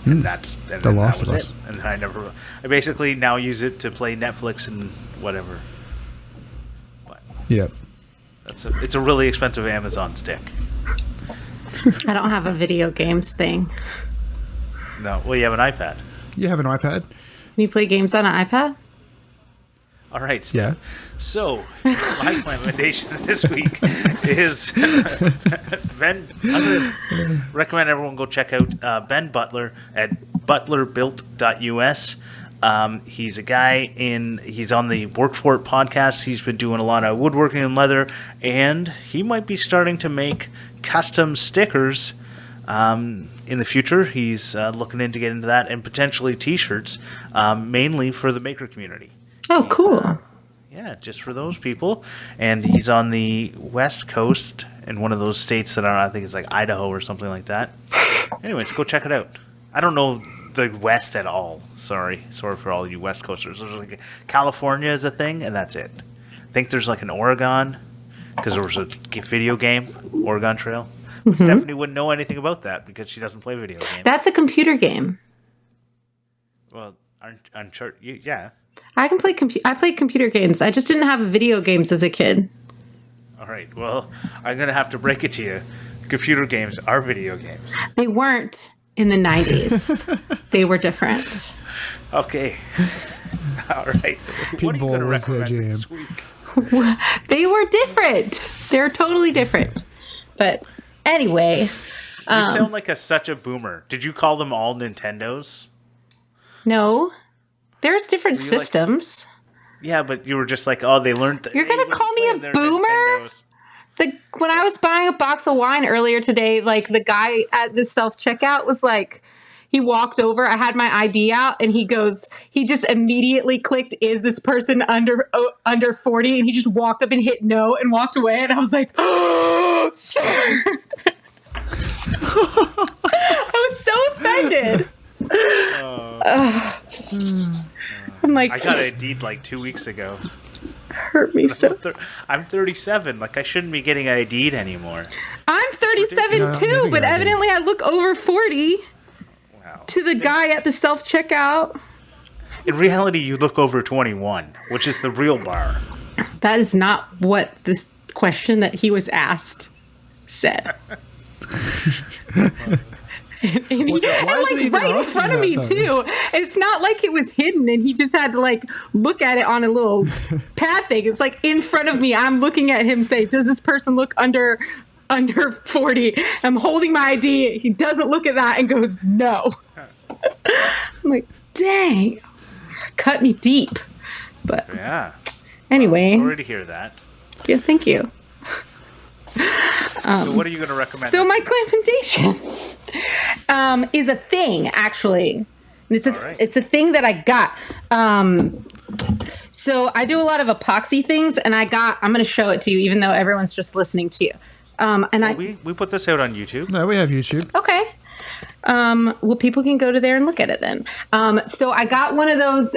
And The Last of Us. And I basically now use it to play Netflix and whatever. But yeah. It's a really expensive Amazon stick. I don't have a video games thing. No. Well, you have an iPad. You have an iPad? Can you play games on an iPad? All right. Yeah. So, my recommendation this week is Ben. I'm going to recommend everyone go check out Ben Butler at butlerbuilt.us. He's a guy he's on the Work For It podcast. He's been doing a lot of woodworking and leather, and he might be starting to make custom stickers in the future. He's looking to get into that, and potentially t-shirts, mainly for the maker community. Oh, cool. Yeah, just for those people. And he's on the West Coast in one of those states that I think it's like Idaho or something like that. Anyways, go check it out. I don't know the West at all. Sorry for all you West Coasters. There's like California is a thing, and that's it. I think there's like an Oregon, because there was a video game, Oregon Trail. But Stephanie wouldn't know anything about that because she doesn't play video games. That's a computer game. Well, Uncharted, yeah. I can play I played computer games. I just didn't have video games as a kid. All right. Well, I'm going to have to break it to you. Computer games are video games. They weren't in the 90s. They were different. Okay. All right. What are you going to recommend this week? They were different. They're totally different. But anyway. You sound like such a boomer. Did you call them all Nintendos? No. There's different systems. Yeah, but you were just like, oh, they learned. You're going to call me a boomer? When I was buying a box of wine earlier today, like the guy at the self-checkout was like, he walked over, I had my ID out, and he just immediately clicked, is this person under 40? And he just walked up and hit no and walked away. And I was like, oh, sir. I was so offended. I'm like, I got ID'd like 2 weeks ago. Hurt me so. I'm 37. Like, I shouldn't be getting ID'd anymore. I'm 37 too, but evidently I look over 40 to the guy at the self-checkout. In reality, you look over 21, which is the real bar. That is not what this question that he was asked said. And like right in front of me too. It's not like it was hidden and he just had to like look at it on a little pad thing. It's like in front of me. I'm looking at him say, does this person look under 40? I'm holding my ID. He doesn't look at that and goes, no. I'm like, dang, cut me deep. But yeah. Anyway. Sorry to hear that. Yeah, thank you. So what are you going to recommend? So my Clampmendation is a thing, actually. It's a thing that I got. So I do a lot of epoxy things, and I'm going to show it to you, even though everyone's just listening to you. We put this out on YouTube. No, we have YouTube. Okay. Well, people can go to there and look at it then. So I got one of those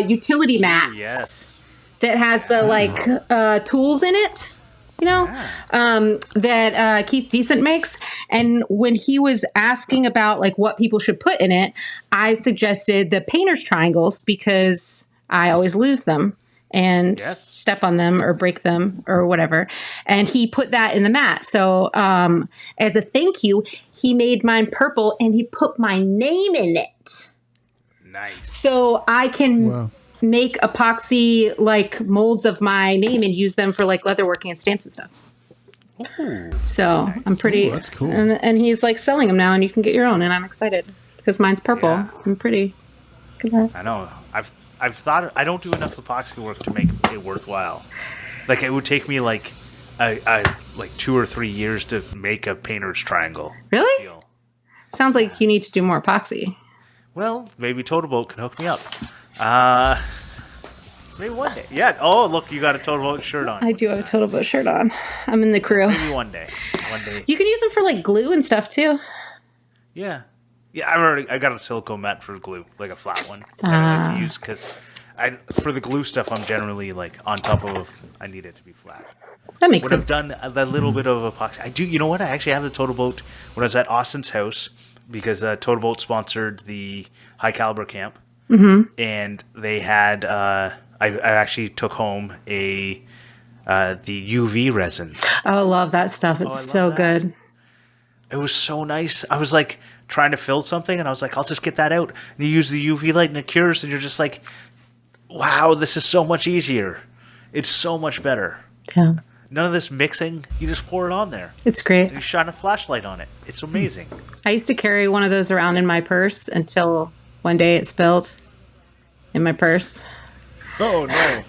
utility mats that has the tools in it. That Keith Decent makes. And when he was asking about like what people should put in it, I suggested the painter's triangles because I always lose them and step on them or break them or whatever. And he put that in the mat. So as a thank you, he made mine purple and he put my name in it. Nice. So I can make epoxy like molds of my name and use them for like leatherworking and stamps and stuff. Ooh, so nice. I'm pretty. Ooh, that's cool. And he's like selling them now, and you can get your own. And I'm excited because mine's purple. Yeah. I'm pretty. I know. I've thought I don't do enough epoxy work to make it worthwhile. Like it would take me like 2 or 3 years to make a painter's triangle. Really? Sounds like you need to do more epoxy. Well, maybe Total Boat can hook me up. Maybe one day. Yeah. Oh, look, you got a Total Boat shirt on. I do have a Total Boat shirt on. I'm in the crew. Maybe one day. You can use them for like glue and stuff too. Yeah. Yeah, I got a silicone mat for glue, like a flat one. I like to use because for the glue stuff, I'm generally like on top of. I need it to be flat. That makes sense. I've done that little bit of epoxy. I do. You know what? I actually have the Total Boat when I was at Austin's house because Total Boat sponsored the high caliber camp. Mm-hmm. And they had, I actually took home the UV resin. Oh, I love that stuff. It's so good. It was so nice. I was like trying to fill something and I was like, I'll just get that out. And you use the UV light and it cures and you're just like, wow, this is so much easier. It's so much better. Yeah. None of this mixing. You just pour it on there. It's great. And you shine a flashlight on it. It's amazing. I used to carry one of those around in my purse until one day it spilled in my purse. Oh, no.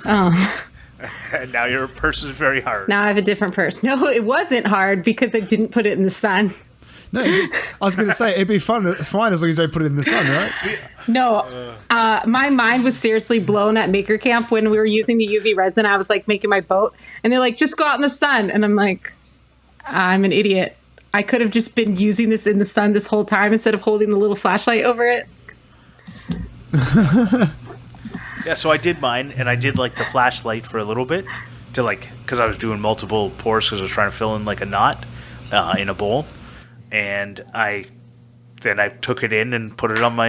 Oh. And now your purse is very hard. Now I have a different purse. No, it wasn't hard because I didn't put it in the sun. No, I was going to say, it'd be fun. It's fine as long as you don't put it in the sun, right? No, my mind was seriously blown at Maker Camp when we were using the UV resin. I was like making my boat, and they're like, just go out in the sun. And I'm like, I'm an idiot. I could have just been using this in the sun this whole time instead of holding the little flashlight over it. Yeah, so I did mine, and I did like the flashlight for a little bit to like, because I was doing multiple pours because I was trying to fill in like a knot in a bowl, and I took it in and put it on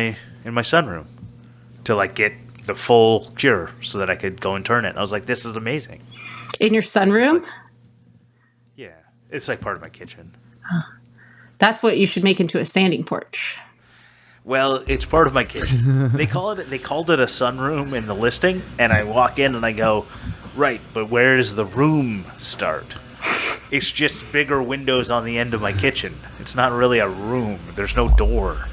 in my sunroom to like get the full cure so that I could go and turn it. I was like, this is amazing. In your sunroom? Yeah, it's like part of my kitchen. That's what you should make into a standing porch. Well, it's part of my kitchen. They called it a sunroom in the listing, and I walk in and I go, right, but where does the room start? It's just bigger windows on the end of my kitchen. It's not really a room. There's no door.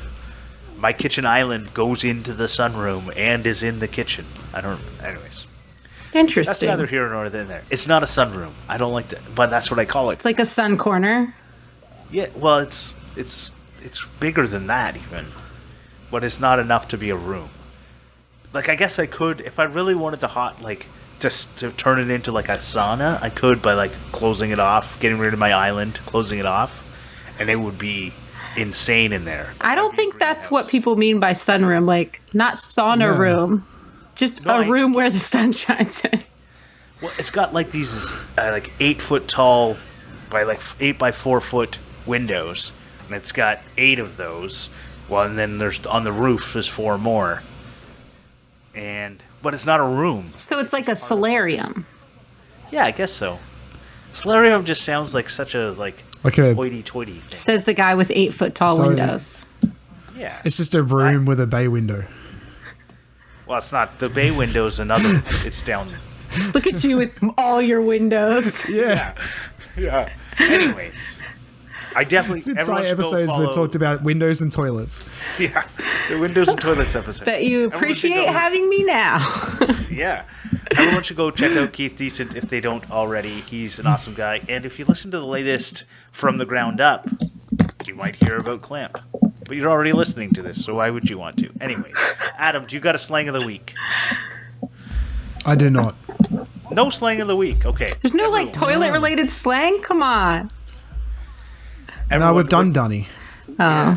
My kitchen island goes into the sunroom and is in the kitchen. Anyways. Interesting. That's neither here nor there. It's not a sunroom. I don't like that, but that's what I call it. It's like a sun corner. Yeah, well, it's bigger than that even. But it's not enough to be a room. Like, I guess I could, if I really wanted to turn it into like a sauna, I could by like closing it off, getting rid of my island, closing it off, and it would be insane in there. I don't think that's what people mean by sunroom, like not sauna room, just a room where the sun shines in. Well, it's got like these like 8 foot tall by like 8 by 4 foot windows, and it's got 8 of those. Well, and then there's on the roof is 4 more. But it's not a room. So it's like a solarium. Yeah, I guess so. Solarium just sounds like such a like a hoity-toity thing. Says the guy with 8 foot tall windows. Yeah. It's just a room with a bay window. Well, it's not. The bay window's another one. It's down. Look at you with all your windows. Yeah. Yeah. Anyways. I definitely. This entire episodes we talked about windows and toilets. Yeah, the windows and toilets episode. That you appreciate having me now. Yeah, everyone should go check out Keith Decent if they don't already. He's an awesome guy, and if you listen to the latest From the Ground Up, you might hear about Clamp. But you're already listening to this, so why would you want to? Anyways, Adam, do you got a slang of the week? I do not. No slang of the week. Okay. There's no like toilet related slang. Come on. No, we've done Dunny. Oh. Yeah.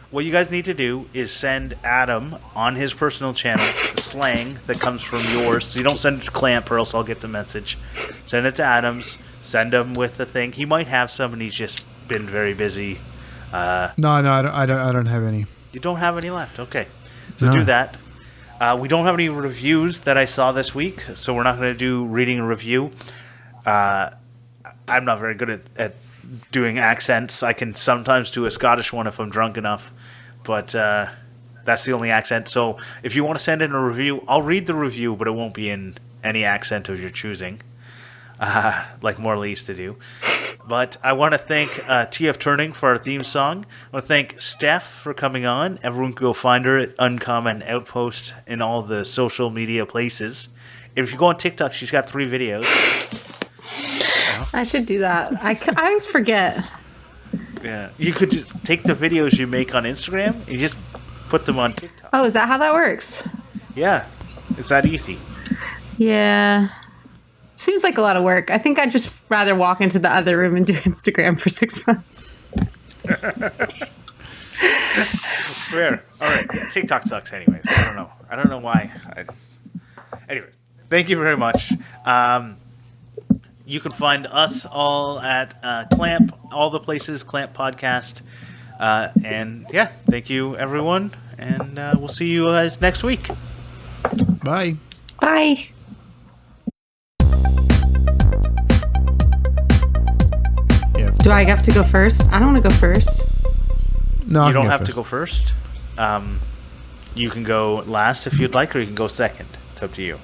What you guys need to do is send Adam on his personal channel the slang that comes from yours. So you don't send it to Clamp or else I'll get the message. Send it to Adam's. Send him with the thing. He might have some and he's just been very busy. No, I don't have any. You don't have any left. Okay. So do that. We don't have any reviews that I saw this week, so we're not going to do reading a review. I'm not very good at doing accents. I can sometimes do a Scottish one if I'm drunk enough, but that's the only accent. So if you want to send in a review, I'll read the review, but it won't be in any accent of your choosing, like Morley used to do. But I want to thank TF Turning for our theme song. I want to thank Steph for coming on. Everyone can go find her at Uncommon Outpost in all the social media places. If you go on TikTok, she's got 3 videos. I should do that. I always forget. Yeah, you could just take the videos you make on Instagram and you just put them on TikTok. Oh, is that how that works? Yeah, it's that easy. Yeah. Seems like a lot of work. I think I'd just rather walk into the other room and do Instagram for 6 months. Fair. All right. Yeah, TikTok sucks anyways. I don't know why. Anyway, thank you very much. You can find us all at Clamp, all the places, Clamp Podcast. And yeah, thank you, everyone. And we'll see you guys next week. Bye. Bye. Yeah. Do I have to go first? I don't want to go first. No, you don't have to go first. You can go last if you'd like, or you can go second. It's up to you.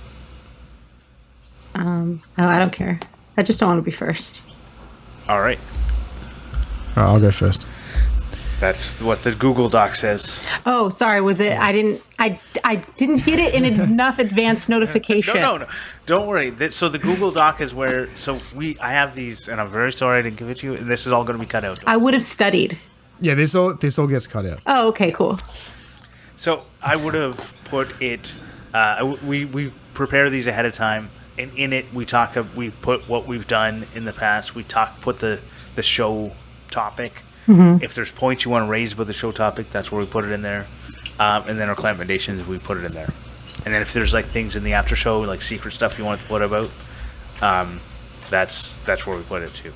Oh, I don't care. I just don't want to be first. All right. I'll go first. That's what the Google Doc says. Oh, sorry. Was it? I didn't get it in enough advance notification. No. Don't worry. So the Google Doc is where. I have these, and I'm very sorry I didn't give it to you. And this is all going to be cut out. I would have studied. Yeah, this all gets cut out. Oh, okay, cool. So I would have put it. We prepare these ahead of time, and in it we put what we've done in the past. Put the show topic. Mm-hmm. If there's points you want to raise about the show topic, that's where we put it in there. And then our Clampmendations, we put it in there. And then if there's like things in the after show, like secret stuff you want to put about, that's where we put it too.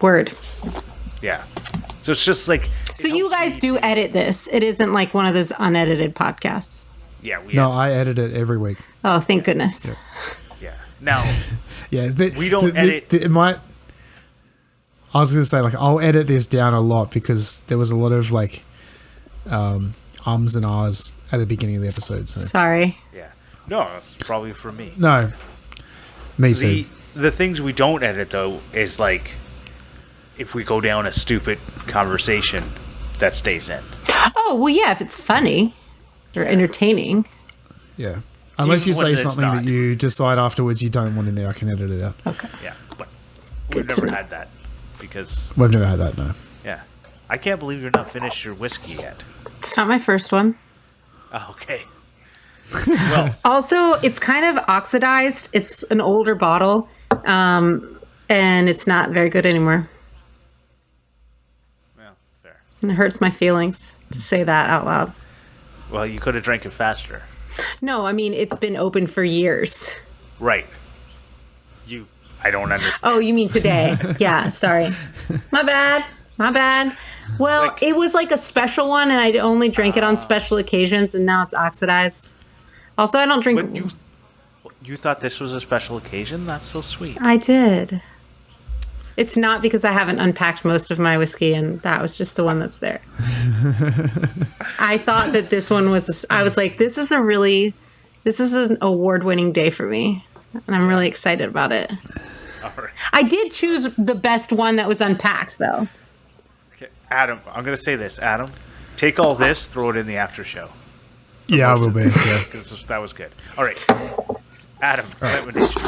Word. Yeah. So it's just like. So you guys do edit this. It isn't like one of those unedited podcasts. Yeah. I edit it every week. Oh, thank goodness. Yeah. Now. Yeah. We don't edit. I was going to say, like, I'll edit this down a lot because there was a lot of, like, ums and ahs at the beginning of the episode. So. Sorry. Yeah. No, it's probably for me. No. Me too. The things we don't edit, though, is, like, if we go down a stupid conversation, that stays in. Oh, well, yeah, if it's funny or entertaining. Yeah. Unless you say something not. that you decide afterwards you don't want in there, I can edit it out. Okay. Yeah. But we've never had that. Because we've never had that, no. Yeah. I can't believe you're not finished your whiskey yet. It's not my first one. Oh, okay. Well, also, it's kind of oxidized. It's an older bottle, and it's not very good anymore. Well, fair. And it hurts my feelings to say that out loud. Well, you could have drank it faster. No, I mean, it's been open for years. Right. I don't understand. Oh, you mean today? Yeah, sorry. My bad. Well, it was like a special one, and I only drank it on special occasions, and now it's oxidized. Also, I don't drink... But you thought this was a special occasion? That's so sweet. I did. It's not because I haven't unpacked most of my whiskey, and that was just the one that's there. I thought that this one was... I was like, this is an award-winning day for me, and I'm really excited about it. All right. I did choose the best one that was unpacked, though. Okay, Adam, I'm going to say this. Adam, take all this, throw it in the after show. Yeah, I will be. Yeah. Because that was good. All right. Adam, recommendation.